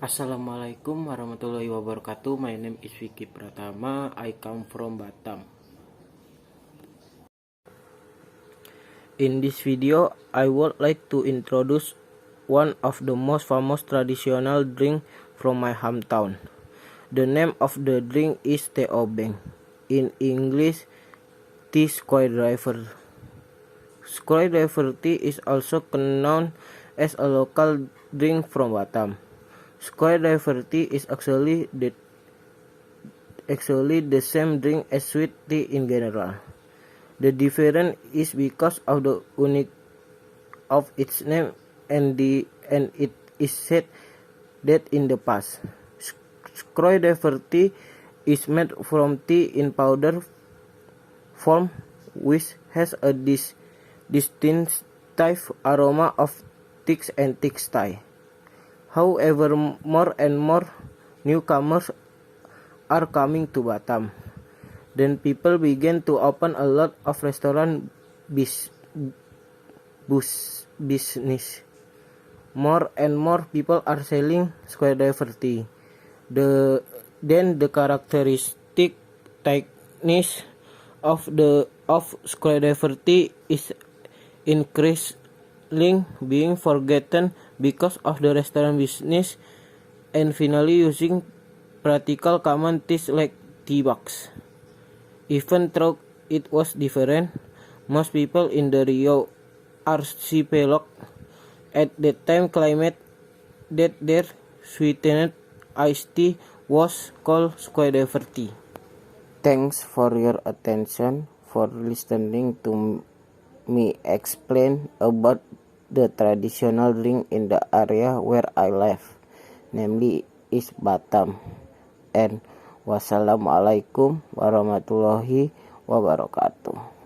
Assalamualaikum warahmatullahi wabarakatuh. My name is Viki Pratama. I come from Batam. In this video, I would like to introduce one of the most famous traditional drink from my hometown. The name of the drink is Teh Obeng. In English, tea screwdriver. Screwdriver tea is also known as a local drink from Batam. Screwdriver tea is actually the same drink as sweet tea in general. The difference is because of the unique of its name and it is said that in the past, screwdriver tea is made from tea in powder form, which has a distinctive aroma of tea and textile. However, more and more newcomers are coming to Batam. Then people began to open a lot of restaurant business. More and more people are selling screwdriver tea. Then the characteristic thickness of screwdriver tea is increasingly being forgotten because of the restaurant business and finally using practical common teas like tea bags. Even though it was different, most people in the Rio archipelago at that time claimed that their sweetened iced tea was called screwdriver tea. Thanks for your attention for listening to me explain about the traditional drink in the area where I live, namely is Batam. And wassalamualaikum warahmatullahi wabarakatuh.